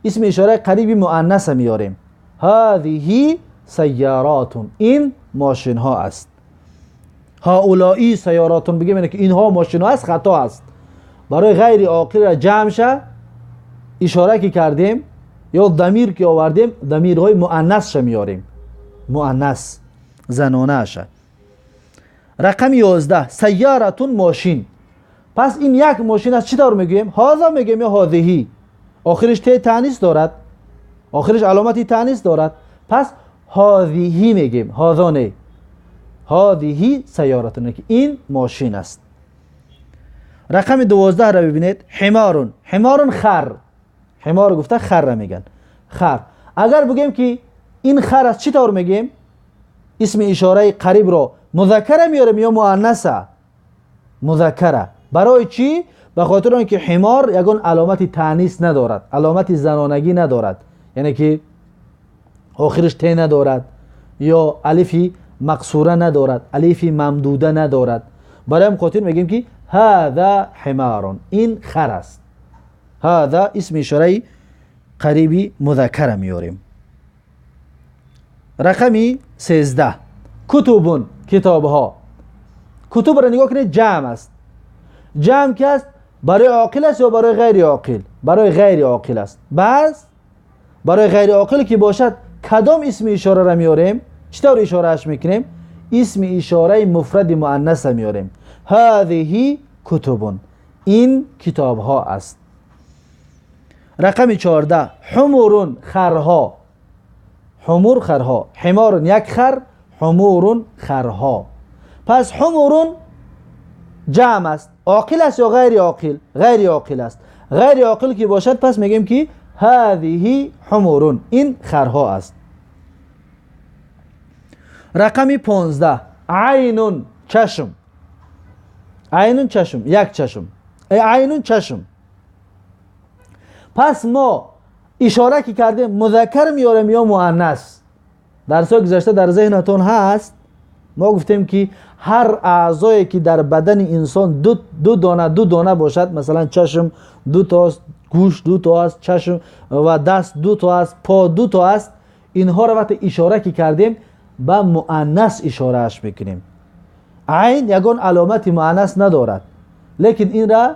اسم اشاره قریبی مؤنث میاریم. هذه سیارات این ماشین ها است. هؤلاء سیارات بگیم یعنی که اینها ماشین ها است خطا است. برای غیر عاقل را جمع شه اشاره که کردیم یا ضمیر که آوردیم ضمیرهای مؤنث ش میاریم. مؤنث زنانه شه. رقم 11 سیارتون ماشین. پس این یک ماشین است چی طور میگیم؟ هذا میگیم یا هذه. آخرش ت تانیث دارد. آخرش علامتی تانیث دارد. پس هذه میگیم. هذا نه. هذه سیارتون که این ماشین است. رقم 12 را ببینید. حمارون. حمارون خر. حمار گفته خر را میگن. خر. اگر بگیم که این خر است چی طور میگیم؟ اسم اشاره قریب رو مذکر میاریم یا مؤنثه؟ مذکره. برای چی؟ به خاطر اینکه حمار یگان علامتی تانیث ندارد. علامتی زنانگی ندارد. یعنی که آخرش ت ندارد یا الفی مقصوره ندارد. الفی ممدوده ندارد. برای هم خاطر میگیم که هذا حمار. این خر است. هذا اسم اشاره قریبی مذکر میاریم. رقمی 13 کتبون کتاب ها. کتب را نگاه کنید جمع است. جمع که است برای عاقل است یا برای غیر عاقل؟ برای غیر عاقل است. بس برای غیر عاقل که باشد کدام اسم اشاره را میاریم؟ چطور اشاره اش میکنیم؟ اسم اشاره مفرد مؤنث میاریم. هذه کتبون این کتاب ها است. رقم 14 حمورون خرها. حمور خرها. حمارون یک خر. حمورون خرها. پس حمورون جمع است. عاقل است یا غیر عاقل؟ غیر عاقل است. غیر عاقل که باشد پس میگیم که هذه حمورون این خرها است. رقم 15 عینون چشم. عینون چشم یک چشم. عینون چشم. پس ما اشاره که کردیم مذکر میاریم یا مؤنث؟ درس‌های گذشته در ذهنتون هست ما گفتیم که هر اعضایی که در بدن انسان دو دانه باشد، مثلا چشم دو تا است، گوش دو تا است، چشم و دست دو تا است، پا دو تا است، اینها رو وقتی اشاره که کردیم به مؤنث اشاره اش میکنیم. عین یگان علامت مؤنث ندارد، لیکن این را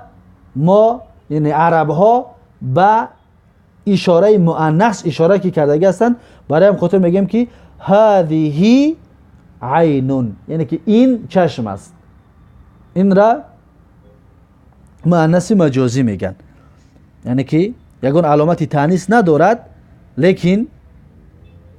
ما یعنی عرب ها به اشاره مؤنث اشاره که کردگی هستند. برای هم خاطر میگیم که هذه عینون، یعنی که این چشم است. این را مؤنث مجازی میگن، یعنی که یگان علامتی تانیث ندارد، لیکن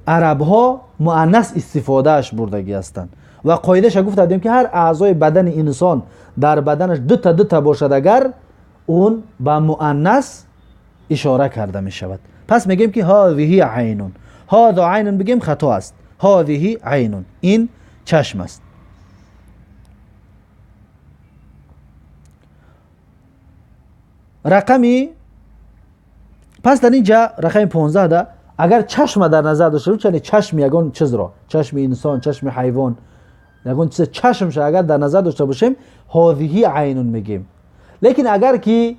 عرب ها مؤنث استفاده اش بردگی هستند. و قاعدهش گفت دادیم که هر اعضای بدن انسان در بدنش دو تا باشد اگر اون به مؤنث اشاره کرده می شود. پس میگیم که هذه عینون. هذا عینون بگیم خطا است. هذه عینون این چشم است. رقمی پس در اینجا رقم 15 ده اگر چشم در نظر داشته باشیم، یعنی چشم یگان چیز را، چشم انسان، چشم حیوان، یگان چیز چشمش اگر در نظر داشته باشیم هذه عینون میگیم. لیکن اگر که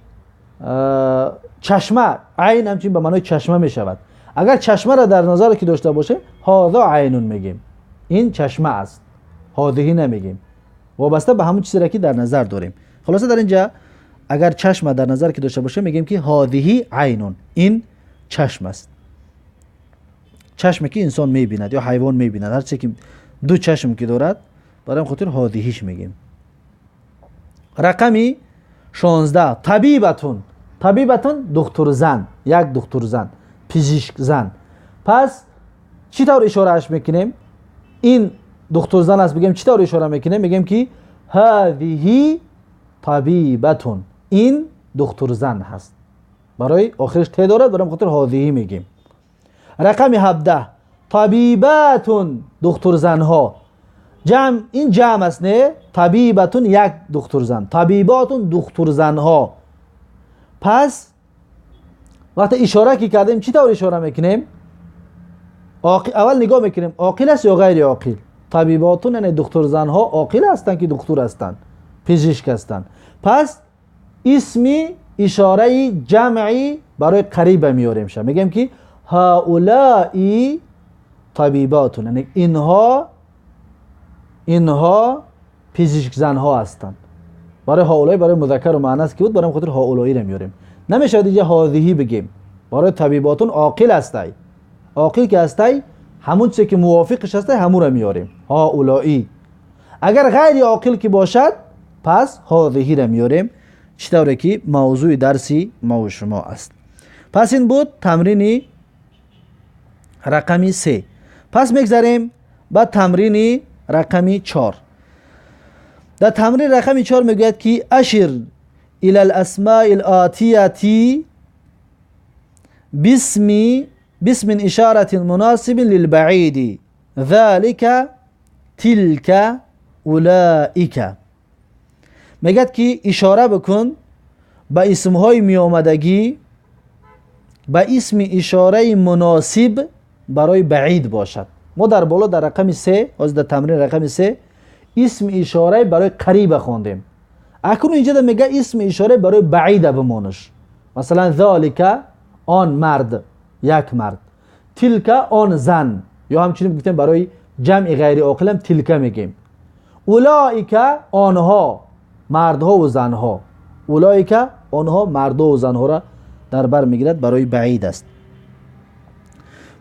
چشمه، عین همچنین به معنای چشمه می شود، اگر چشمه را در نظر که داشته باشه هذا عینون میگیم، این چشمه است، هذه نمیگیم، وابسته به همون چیزی را که در نظر داریم. خلاصه در اینجا اگر چشمه در نظر که داشته باشه میگیم که هذه عینون، این چشم است. چشمی که انسان میبیند یا حیوان میبیند، هر چی که دو چشم که دارد برای خاطر هذهش میگیم. رقمی 16 طبیبتون. طبیبتون دکتر زن، یک دکتر زن، پزشک زن. پس چی طور اشاره اش میکنیم؟ این دکتر زن است بگیم چی طور اشاره میکنیم؟ میگیم که هذه طبیبتون، این دکتر زن هست. برای آخرش ت دارد، برای خاطر هذه میگیم. رقم 17 طبیباتون، دکتر زنها. جمع، این جمع است نه؟ طبیبتون یک دکتر زن، طبیباتون دکتر زنها. پس وقتی اشاره که کردیم چی طور اشاره میکنیم؟ اول نگاه میکنیم عاقل است یا غیر عاقل. طبیباتون یعنی دکتر زنها عاقل هستند که دکتر هستند، پزشک هستند. پس اسمی اشاره جمعی برای قریب میاریم شد، میگیم که هؤلاء طبیباتون، یعنی اینها پزشک زنها هستند. برای هؤلاء برای مذکر و مؤنث که بود، برای خاطر هؤلاء رو میاریم. نمیشه دیگه هذه بگیم. برای طبیباتون عاقل هستی، عاقل که هستی همون چیزی که موافقش هستی همون رو میاریم، هؤلاء. اگر غیر عاقل که باشد پس هذه رو میاریم. چطوره که موضوع درسی ما و شما است. پس این بود تمرین رقمی 3. پس میگذاریم به تمرین رقمی 4. در تمرین رقمی 4 میگوید که اشر الى الاسماء الآتیه باسم اشاره مناسب للبعید ذلك تلك اولئک. میگد که اشاره بکن به اسمهای می آمدگی به اسم اشاره مناسب برای بعید باشد. ما در بالا در رقم 3 از در تمرین رقم 3 اسم اشاره برای قریب خواندیم. اکنون اینجا میگه اسم اشاره برای بعید بمانش. مثلا ذالک آن مرد، یک مرد. تلک آن زن، یا همچنین گفتیم برای جمع غیر عاقل هم تلک میگیم. اولئک آنها، مردها و زنها. اولئک آنها مردها و زنها را در بر میگیرد، برای بعید است.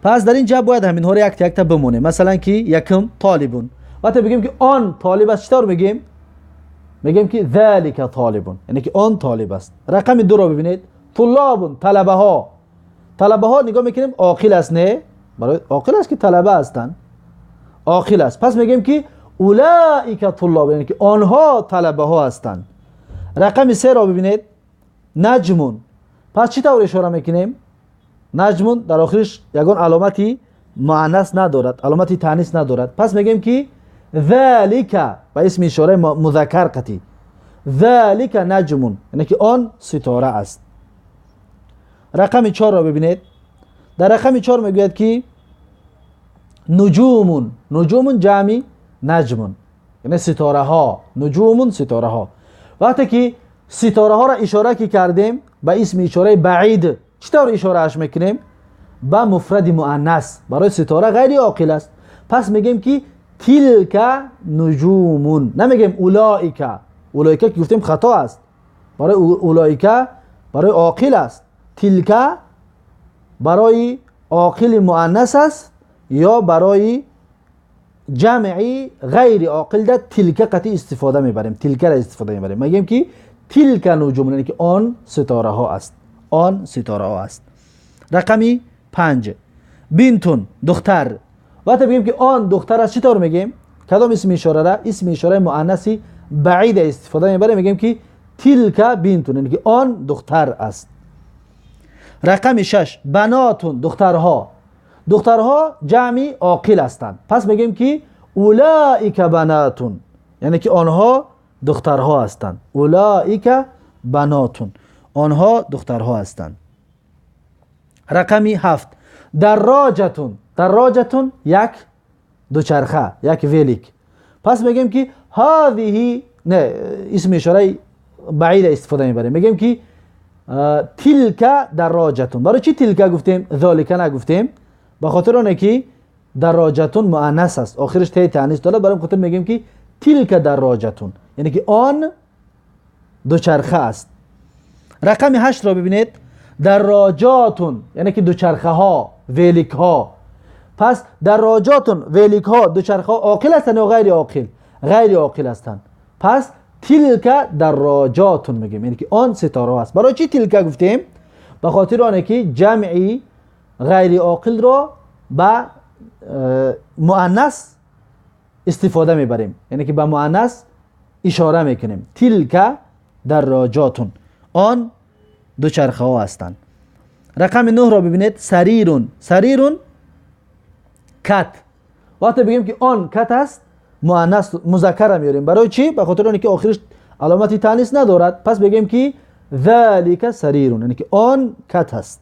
پس در اینجا باید همین ها را یک تا بمونه. مثلا که یکم طالبون، وقتی بگیم که آن طالب است چطور میگیم؟ میگیم که ذالک طالبون، یعنی که آن طالب است. رقم 2 را ببینید، طلابون، طلبه ها. طلبه ها نگاه میکنیم عاقل است نه؟ برای عاقل است که طلبه هستند، عاقل است. پس میگیم که اولئک طلاب، یعنی که آنها طلبه ها هستند. رقم 3 را ببینید، نجمون. پس چی طور اشاره میکنیم؟ نجمون در آخرش یگان علامتی مؤنث ندارد، علامتی تانیث ندارد. پس میگیم که ذالک با اسم اشاره مذکر قطعی، ذالک نجمون، یعنی که آن ستاره است. رقم 4 را ببینید، در رقم 4 میگوید که نجومون. نجومون جمعی نجمون، یعنی ستاره ها. نجومون ستاره ها. وقتی که ستاره ها را اشاره که کردیم به اسم اشاره بعید، چطور اشاره اش میکنیم؟ با مفرد مؤنث، برای ستاره غیر عاقل است. پس میگیم که تلک نجومون، نمیگیم اولئک. اولئک که گفتیم خطا است، برای اولئک برای عاقل است. تلک برای عاقل مؤنث است، یا برای جمعی غیر عاقل ده تلک قطعی استفاده میبریم، تلک را استفاده میبریم. میگیم که تلک نجوم، یعنی که آن ستاره ها است، آن ستاره ها است. رقمی 5 بنتون، دختر. وقتی بگیم که آن دختر است چطور میگیم؟ کدام اسم اشاره را؟ اسم اشاره مؤنثی بعید استفاده میبریم، میگیم که تلک بنتون، یعنی که آن دختر است. رقم 6 بناتون، دخترها. دخترها جمعی عاقل هستند. پس میگیم که اولئک بناتون، یعنی که آنها دخترها هستند. اولئک بناتون، آنها دخترها هستند. رقم 7 دراجتون. دراجتون یک دوچرخه، یک ویلیک. پس میگیم که هذه، نه اسم اشاره بعید استفاده میبریم، میگیم که تلک دراجتون. برای چی تلک گفتیم ذالک نگفتیم؟ به خاطر اونه که دراجتون مؤنث است، آخرش ته تانیث داره، برای خاطر میگیم که تلک دراجتون، یعنی که آن دوچرخه است. رقم 8 را ببینید، دراجاتون، یعنی که دوچرخه ها، ویلیک ها. پس دراجاتون، ویلیک ها، دوچرخه ها عاقل هستند یا غیر عاقل؟ غیر عاقل هستند. پس تلک دراجاتون میگیم، یعنی که آن ستاره است. برای چی تلک گفتیم؟ به خاطر آنه که جمعی غیر عاقل را با مؤنث استفاده میبریم، یعنی که با مؤنث اشاره میکنیم. تلک دراجاتون، آن دوچرخه ها هستند. رقم 9 را ببینید، سریرون. سریرون کت. وقتی بگیم که آن کت است، مؤنث مذکر میاریم. برای چی؟ به خاطر اینکه آخرش علامتی تانیث ندارد، پس بگیم که ذالک سریرون، یعنی که آن کت است.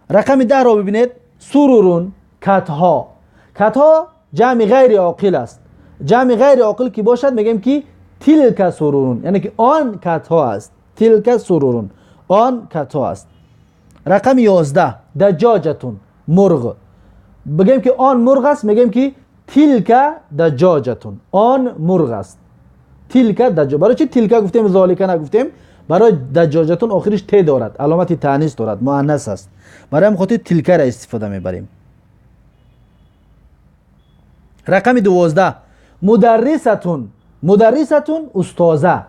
رقم 10 را ببینید، سرورون کت ها. کت ها جمع غیر عاقل است. جمع غیر عاقل که باشد میگیم که تلک سرورون، یعنی که آن کت ها است. تلک سرورون، آن کت ها است. رقم 11 دجاجتون مرغ. بگیم که آن مرغ است، میگیم که تلک دجاجتون، آن مرغ است. تلک دجاجه. برای چی تلک گفتیم ذالک نگفتیم؟ برای دجاجتون آخرش ت دارد، علامت تانیث دارد، مؤنث است. برای هم خاطر تلک را استفاده میبریم. رقم 12 مدرستون. مدرستون استاذه.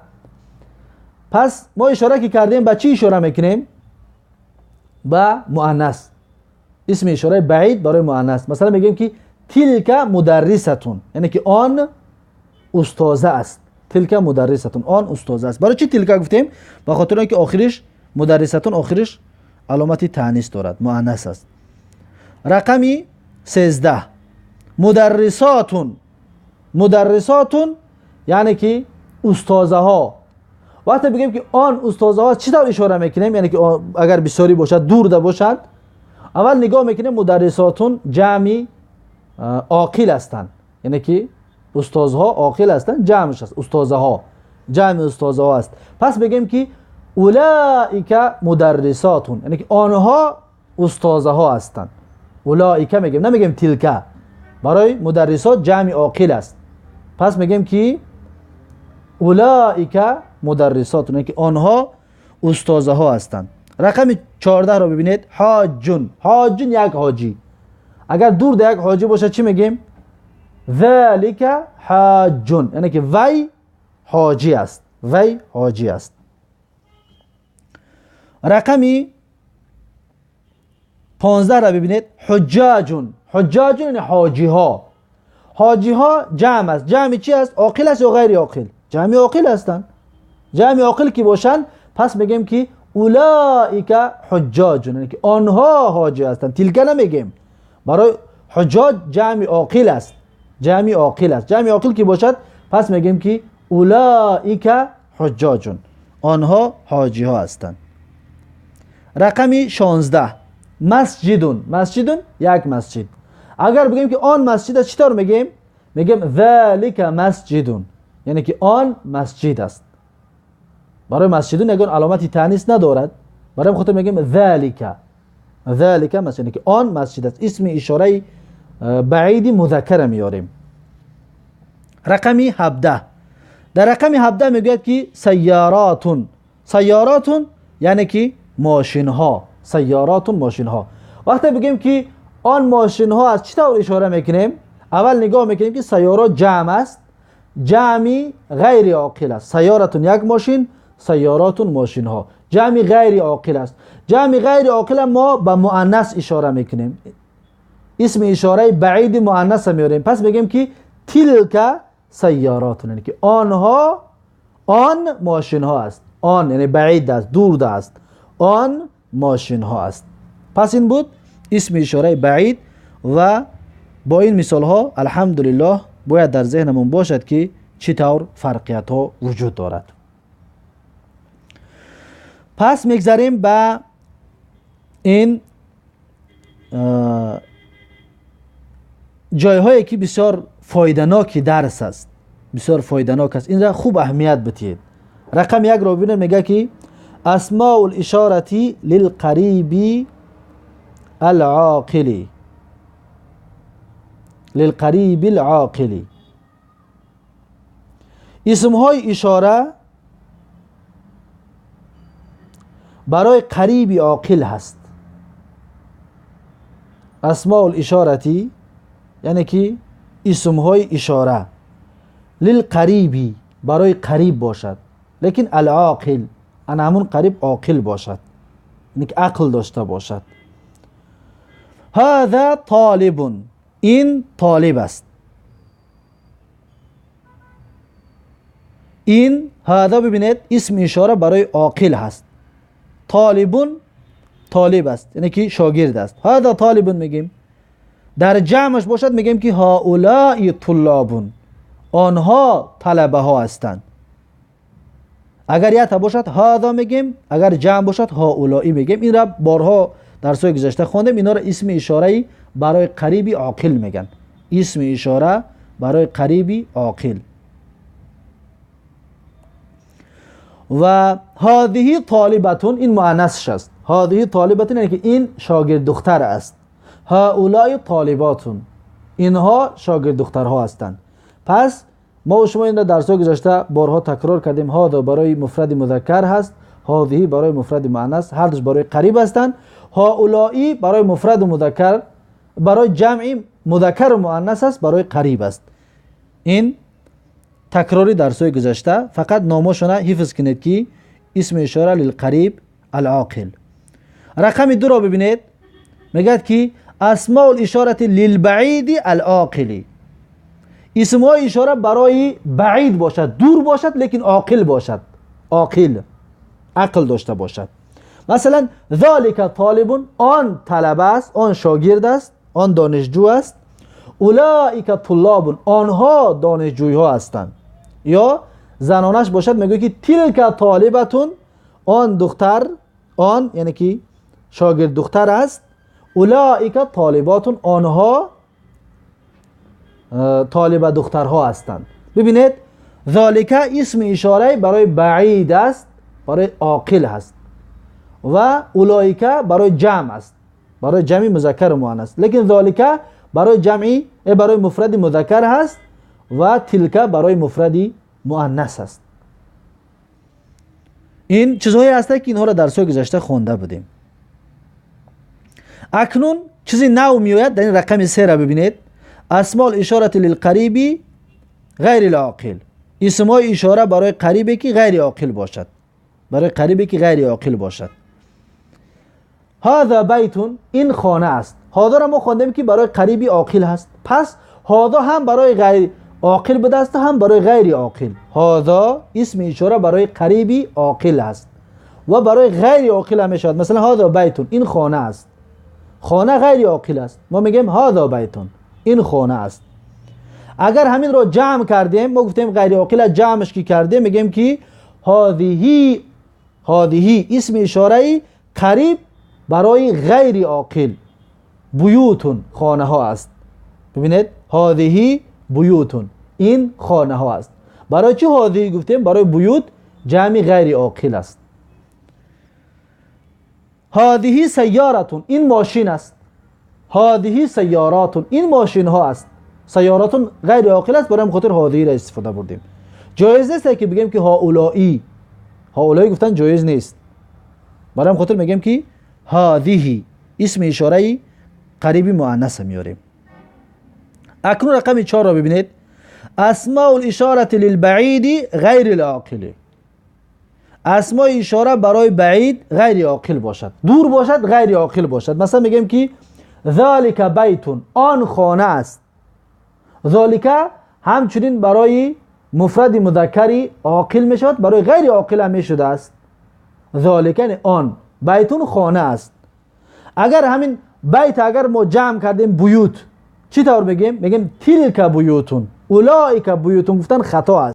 پس ما اشاره که کردیم به چی اشاره میکنیم؟ به مؤنث. اسم اشاره بعید برای مؤنث. مثلا میگیم که تلک مدرستون، یعنی که آن استاذه است. تلک مدرستون، آن استاذه است. برای چی تلک گفتیم؟ به خاطر اینکه آخرش مدرستون آخرش علامت تانیث دارد، مؤنث است. رقم 13 مدرساتون. مدرساتون یعنی که استاذه ها. وقتی بگیم که آن استاذه ها چی طور اشاره میکنیم؟ یعنی که اگر بسیاری باشد، دور ده باشد، اول نگاه میکنیم مدرساتون جمع عاقل هستند، یعنی که استاذها عاقل هستند، جمعش است استاذه ها، جمع استاذه ها است. پس بگیم که اولئک مدرساتون، یعنی که آنها استاذه ها هستند. اولئک میگیم، نمیگیم تلک. برای مدرسات جمع عاقل است، پس میگیم که اولئک مدرساتون، یعنی که آنها استاذه ها هستند. رقم 14 رو ببینید، حاجون. حاجون یک حاجی. اگر دور ده یک حاجی باشه چی میگیم؟ ذالک حاجون، یعنی که وی حاجی است، وی حاجی است. رقم 15 را ببینید، حجاجون. حجاجون یعنی حاجی ها. حاجی ها جمع است. جمع چی است؟ عاقل است یا غیر عاقل؟ جمع عاقل هستند. جمع عاقل کی باشن پس میگیم که اولئک حجاجون، یعنی که آنها حاجی هستند. تلک نمیگیم. برای حجاج جمع عاقل است، جمع عاقل است. جمع عاقل کی باشد پس میگیم که اولئک حجاجون، آنها حاجی ها هستند. رقم 16 مسجدون. مسجدون یک مسجد. اگر بگیم که آن مسجد است چطور میگیم؟ میگیم ذالک مسجدون، یعنی که آن مسجد است. برای مسجدون نگون علامتی تانیث ندارد، برای خاطر میگیم ذالک. ذالک مسجد، یعنی که آن مسجد است. اسم اشاره بعید مذکر میاریم. رقم 17 در رقم 17 میگوید که سیاراتون. سیاراتون یعنی که ماشین ها. سیاراتون ماشین ها. وقتی بگیم که آن ماشین ها از چی طور اشاره میکنیم؟ اول نگاه میکنیم که سیارات جمع است، جمع غیر عاقل است. سیاراتون یک ماشین، سیاراتون ماشین ها. جمع غیر عاقل است. جمع غیر عاقل ما به مؤنث اشاره میکنیم، اسم اشاره بعید مؤنث میاریم. پس بگیم که تلک سیاراتون، یعنی که آنها، آن ماشین ها است. آن یعنی بعید است، دور است، آن ماشین ها است. پس این بود اسم اشاره بعید و با این مثال ها الحمدلله باید در ذهنمون باشد که چطور فرقیت ها وجود دارد. پس میگذاریم به این جایهایی که بسیار فایده‌ناک درس است، بسیار فایده‌ناک است. این را خوب اهمیت بدید. رقم 1 رو ببینید، میگه که اسماء الاشاره للقریب العاقل. للقریب العاقل. اسم های اشاره برای قریب عاقل هست. اسماء الاشاره یعنی که اسم های اشاره للقریبی برای قریب باشد، لیکن العاقل انا همون قریب عاقل باشد، یعنی که عقل داشته باشد. هذا طالب، این طالب است. این هذا ببینید اسم اشاره برای عاقل هست. طالبون طالب است، یعنی که شاگرد است. هذا طالبون میگیم. در جمعش باشد میگیم که هؤلاء طلابون، آنها طلبه ها هستند. اگر یت باشد هذا میگیم، اگر جمع باشد هؤلاء میگیم. این را بارها درس‌های گذشته خواندیم. اینا را اسم اشاره برای قریبی عاقل میگن. اسم اشاره برای قریبی عاقل. و هذه طالبتون این مؤنثش است. هذه طالبتون یعنی که این شاگرد دختر است. هؤلاء طالباتون، اینها شاگرد دخترها هستند. پس ما و شما این را درس‌های گذشته بارها تکرار کردیم. هذا برای مفرد مذکر هست، هذه برای مفرد مؤنث، هر دوش برای قریب هستند. هؤلاء برای مفرد و مذکر، برای جمع مذکر و مؤنث است، برای قریب است. این تکراری درس‌های گذشته. فقط نامشون حفظ کنید که اسم اشاره للقریب العاقل. رقم 2 را ببینید، میگه که اسماء الاشاره للبعید العاقل. اسم های اشاره برای بعید باشد، دور باشد، لیکن عاقل باشد. عاقل، عقل داشته باشد. مثلا ذالک طالبون، آن طلبه است، آن شاگرد است، آن دانشجو است. اولئک طلابون، آنها دانشجوی ها هستند. یا زنانش باشد میگه که تلک طالبتون، آن دختر، آن یعنی که شاگرد دختر است. اولئک طالباتون، آنها طالب دخترها هستند. ببینید ذالک اسم اشاره برای بعید است، برای عاقل هست. و اولئک برای جمع است، برای جمع مذکر و مؤنث. لیکن ذالک برای جمعی، برای مفرد مذکر هست و تلک برای مفرد مؤنث است. این چیزهایی هست که اینها را درس‌های گذشته خوانده بودیم. اکنون چیزی نو میآید در این رقم 3 را ببینید. اسماء الاشاره للقریب غیر العاقل. اسمای اشاره برای قریبی که غیر عاقل باشد، برای قریبی که غیر عاقل باشد. هذا بیتون، این خانه است. هذا را ما خواندیم که برای قریبی عاقل هست. پس هذا هم برای غیر عاقل بوده است، هم برای غیر عاقل. هذا اسم اشاره برای قریبی عاقل است و برای غیر عاقل هم میشود. مثلا هذا بیتون، این خانه است. خانه غیر عاقل است، ما میگیم هذا بیتون، این خانه است. اگر همین رو جمع کردیم، ما گفتیم غیر عاقل، جمعش کی کردیم میگیم که هذه اسم اشاره قریب برای غیر عاقل. بیوتون، خانه ها است. ببینید هذه بیوتون، این خانه ها است. برای چی هذه گفتیم؟ برای بیوت جمع غیر عاقل است. هذه سیارتون، این ماشین است. هذه سیاراتون، این ماشین ها است. سیاراتون غیر عاقل است، برای خاطر هذه را استفاده بردیم. جایز نیست که بگیم که هؤلائی گفتن جایز نیست. برای خاطر میگیم که هذه اسم اشاره قریبی مؤنث میاریم. اکنون رقم 4 را ببینید. اسماء الاشاره للبعید غیر العاقل. اسماء اشاره برای بعید غیر عاقل باشد، دور باشد، غیر عاقل باشد. مثلا میگیم که ذالک بیتون، آن خانه است. ذالک همچنین برای مفرد مذکری عاقل میشد، برای غیر عاقل هم میشده است. ذالک یعنی آن، بیتون خانه است. اگر همین بیت اگر ما جمع کردیم بیوت، چی طور بگیم؟ میگیم تلک بیوتون، اولئک بیوتون. گفتن خطا است.